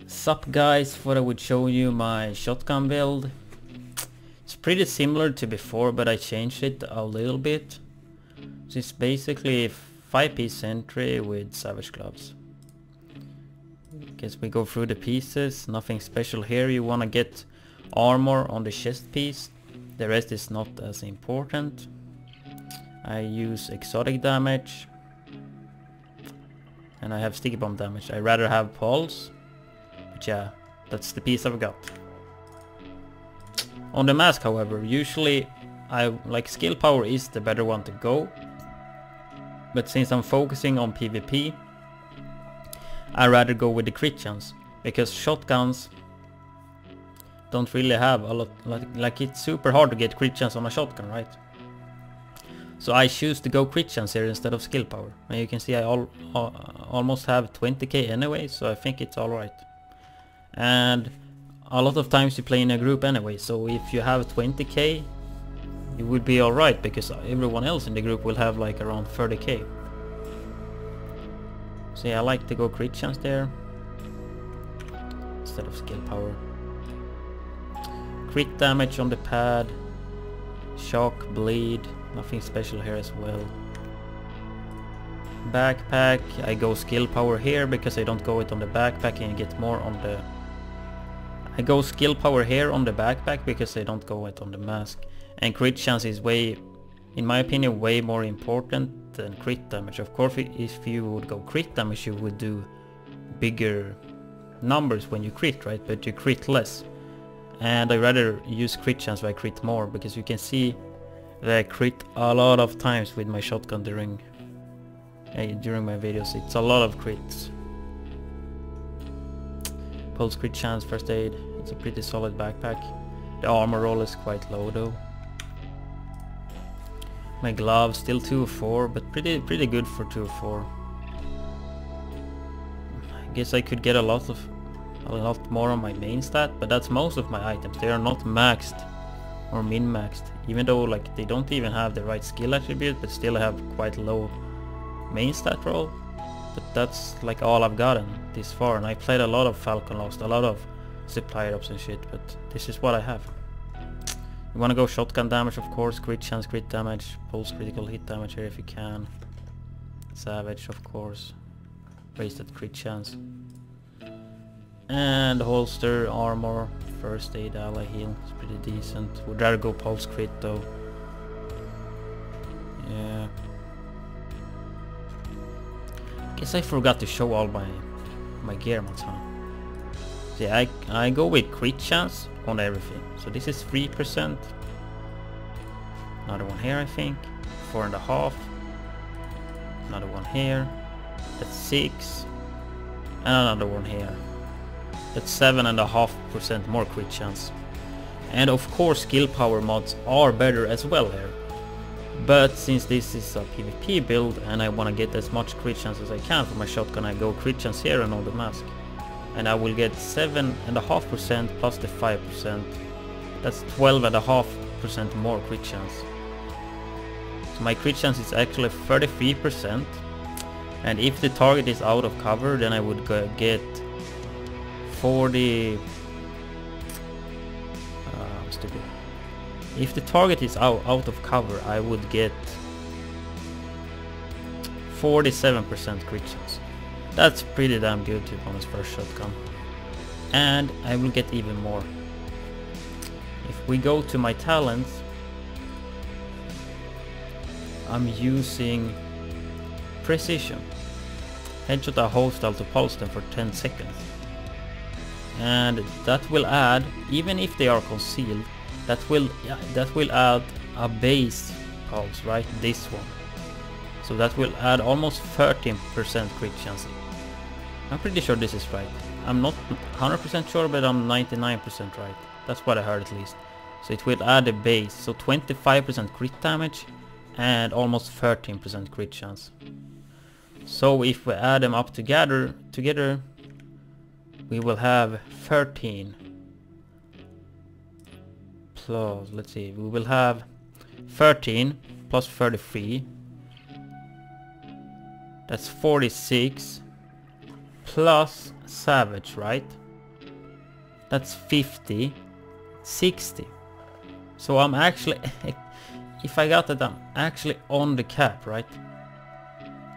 Sup guys, thought I would show you my shotgun build. It's pretty similar to before, but I changed it a little bit. So it's basically 5-piece sentry with savage gloves. Guess we go through the pieces, nothing special here. You want to get armor on the chest piece, the rest is not as important. I use exotic damage and I have sticky bomb damage. I rather have pulse, but yeah, that's the piece I've got. On the mask however, usually I like skill power is the better one to go, but since I'm focusing on PvP, I rather go with the crit chance, because shotguns don't really have a lot, like it's super hard to get crit chance on a shotgun, right? So I choose to go crit chance here instead of skill power, and you can see I almost have 20k anyway, so I think it's alright. And a lot of times you play in a group anyway, so if you have 20k you would be alright, because everyone else in the group will have like around 30k. So yeah, I like to go crit chance there instead of skill power. Crit damage on the pad, shock, bleed, nothing special here as well. Backpack, I go skill power here because I don't go it on the backpack and get more on the... I go skill power here on the backpack because I don't go it on the mask. And crit chance is way, in my opinion, way more important than crit damage. Of course, if you would go crit damage, you would do bigger numbers when you crit, right? But you crit less. And I rather use crit chance where I crit more, because you can see that I crit a lot of times with my shotgun during my videos. It's a lot of crits. Pulse crit chance, first aid. It's a pretty solid backpack. The armor roll is quite low though. My gloves still 204, but pretty good for 204. I guess I could get a lot more on my main stat, but that's most of my items. They are not maxed or min-maxed, even though like they don't even have the right skill attribute, but still I have quite low main stat roll. But that's like all I've gotten this far, and I played a lot of Falcon Lost, a lot of supply drops and shit, but this is what I have. You wanna go shotgun damage, of course, crit chance, crit damage, pulse critical hit damage here if you can. Savage, of course, raise that crit chance. And holster, armor, first aid, ally heal, it's pretty decent. Would rather go pulse crit though. Yeah. Guess I forgot to show all my gear mods, huh? So yeah, I go with crit chance on everything. So this is 3%. Another one here I think. 4.5. Another one here. That's 6. And another one here. That's 7.5% more crit chance. And of course skill power mods are better as well here. But since this is a PvP build and I want to get as much crit chance as I can for my shotgun, I go crit chance here and on the mask. And I will get 7.5% plus the 5%. That's 12.5% more crit chance. So my crit chance is actually 33%. And if the target is out of cover, then I would get 40... stupid. If the target is out of cover, I would get 47% crit chance. That's pretty damn good to be honest for a shotgun. And I will get even more. If we go to my talents, I'm using precision. Headshot a hostile to pulse them for 10 seconds. And that will add, even if they are concealed, that will add a base pulse, right? This one. So that will add almost 13% crit chance. I'm pretty sure this is right. I'm not 100% sure, but I'm 99% right. That's what I heard at least. So it will add a base, so 25% crit damage and almost 13% crit chance. So if we add them up together, we will have 13 plus, let's see, we will have 13 plus 33. That's 46 plus savage, right? That's 50, 60. So I'm actually, if I got that, I'm actually on the cap, right?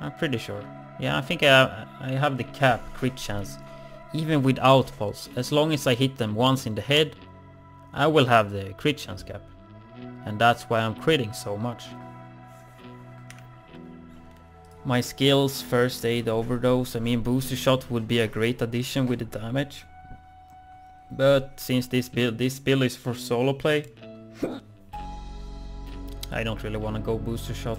I'm pretty sure. Yeah, I think I have the cap crit chance, even without pulse. As long as I hit them once in the head, I will have the crit chance cap. And that's why I'm critting so much. My skills, first aid, overdose. I mean, booster shot would be a great addition with the damage. But since this build is for solo play, I don't really want to go booster shot.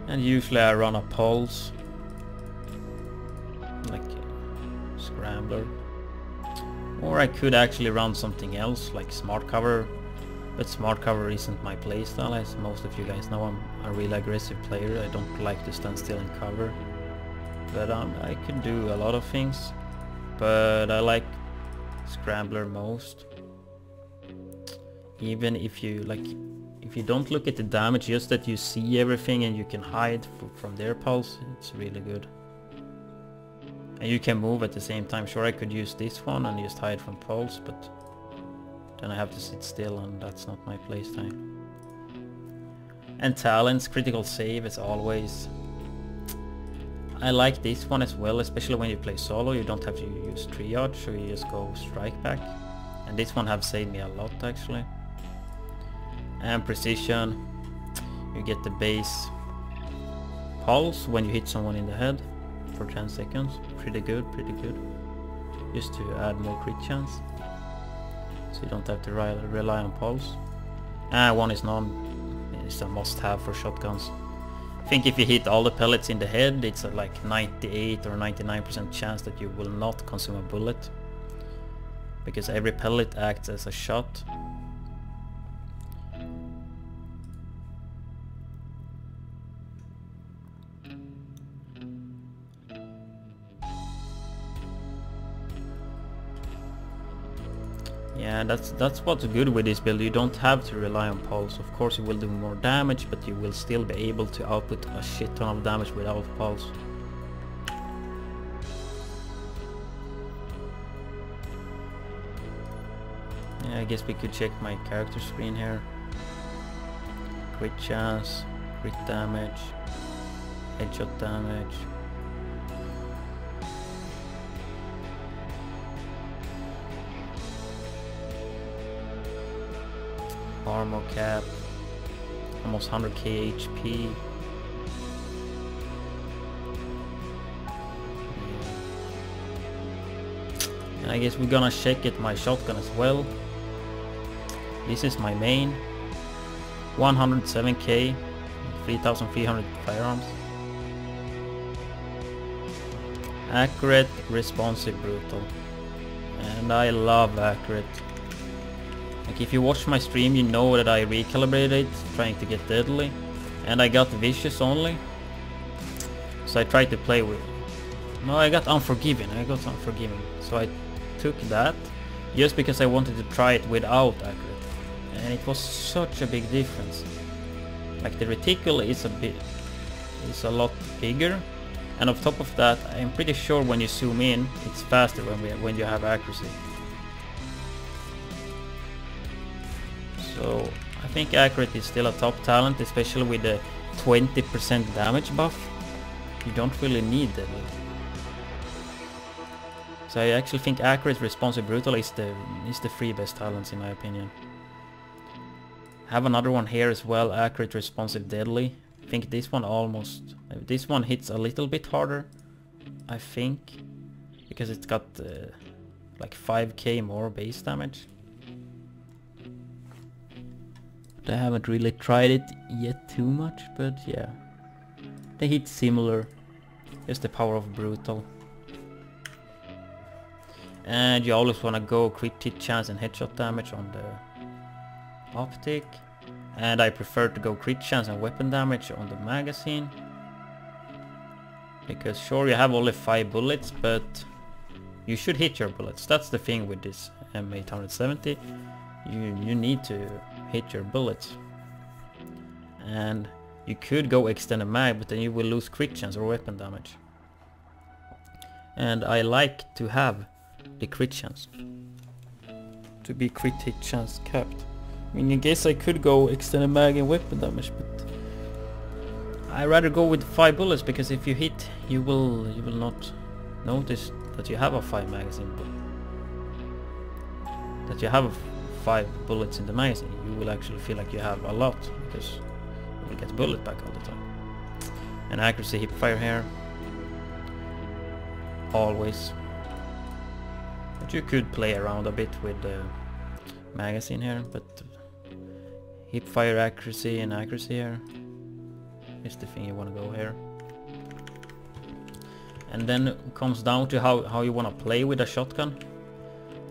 And usually I run a pulse, like a scrambler. Or I could actually run something else, like smart cover. But smart cover isn't my playstyle, as most of you guys know. I'm a really aggressive player. I don't like to stand still and cover. But I could do a lot of things. But I like scrambler most. Even if you don't look at the damage, just that you see everything and you can hide from their pulse, it's really good. And you can move at the same time. Sure, I could use this one and just hide from pulse, but then I have to sit still, and that's not my playstyle. And talents, critical save as always. I like this one as well, especially when you play solo. You don't have to use triage, so you just go strike back. And this one have saved me a lot actually. And precision, you get the base pulse when you hit someone in the head for 10 seconds. Pretty good, pretty good. Just to add more crit chance. So you don't have to rely on pulse. And one is it's a must-have for shotguns. I think if you hit all the pellets in the head, it's a like 98 or 99% chance that you will not consume a bullet. Because every pellet acts as a shot. Yeah, that's what's good with this build. You don't have to rely on pulse. Of course you will do more damage, but you will still be able to output a shit ton of damage without pulse. Yeah, I guess we could check my character screen here. Crit chance, crit damage, headshot damage. Armor cap, almost 100k HP. And I guess we're gonna check it my shotgun as well. This is my main. 107k, 3300 firearms. Accurate, responsive, brutal. And I love accurate. Like if you watch my stream, you know that I recalibrated it, trying to get deadly. And I got vicious only. So I tried to play with... No, I got unforgiving. So I took that just because I wanted to try it without accurate. And it was such a big difference. Like the reticle is a lot bigger. And on top of that, I'm pretty sure when you zoom in, it's faster when you have accuracy. So I think accurate is still a top talent, especially with the 20% damage buff. You don't really need that. So I actually think accurate, responsive, brutal is the 3 best talents in my opinion. I have another one here as well, accurate, responsive, deadly. I think this one hits a little bit harder, I think, because it's got like 5k more base damage. I haven't really tried it yet too much, but yeah, they hit similar, just the power of brutal. And you always want to go crit hit chance and headshot damage on the optic, and I prefer to go crit chance and weapon damage on the magazine, because sure you have only 5 bullets, but you should hit your bullets. That's the thing with this M870. You need to hit your bullets. And you could go extended mag, but then you will lose crit chance or weapon damage. and I like to have the crit chance. To be crit hit chance capped. I mean, I guess I could go extended mag and weapon damage, but I rather go with 5 bullets, because if you hit, you will not notice that you have a 5 magazine, but that you have 5 bullets in the magazine. You will actually feel like you have a lot, because you will get bullet back all the time. And accuracy hip fire here, always. But you could play around a bit with the magazine here, but hip fire accuracy and accuracy here is the thing you want to go here. And then it comes down to how you want to play with a shotgun.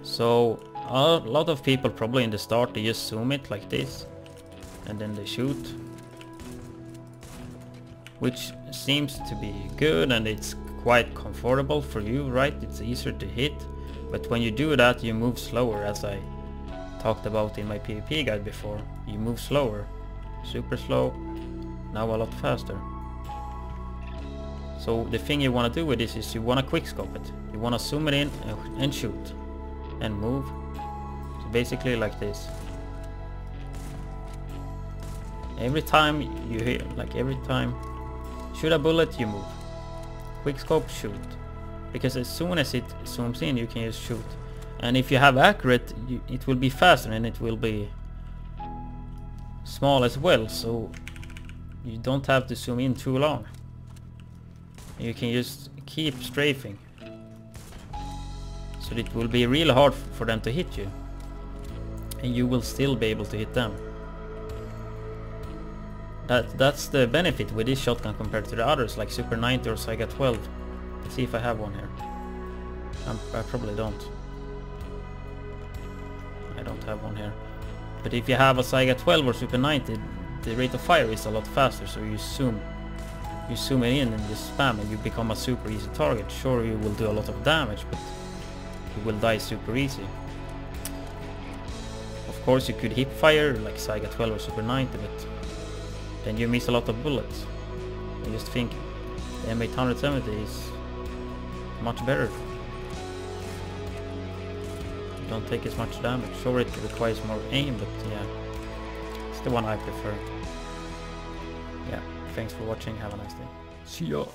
So a lot of people probably in the start, they just zoom it like this and then they shoot, which seems to be good and it's quite comfortable for you, right? It's easier to hit, but when you do that you move slower, as I talked about in my PvP guide before. You move slower, super slow, now a lot faster. So the thing you want to do with this is you want to quickscope it. You want to zoom it in and shoot and move. So basically like this. Every time you hear, like every time shoot a bullet, you move. Quickscope, shoot. Because as soon as it zooms in, you can just shoot. And if you have accurate, it will be faster and it will be small as well, so you don't have to zoom in too long. You can just keep strafing. So it will be really hard for them to hit you. And you will still be able to hit them. That's the benefit with this shotgun compared to the others, like Super 90 or Saiga 12. Let's see if I have one here. I probably don't. I don't have one here. But if you have a Saiga 12 or Super 90, the rate of fire is a lot faster, so you zoom it in and just spam and you become a super easy target. Sure, you will do a lot of damage, but you will die super easy. Of course you could hip fire like Saiga 12 or Super 90, but then you miss a lot of bullets. I just think the M870 is much better. Don't take as much damage. Sure, it requires more aim, but yeah, it's the one I prefer. Yeah, thanks for watching. Have a nice day. See ya.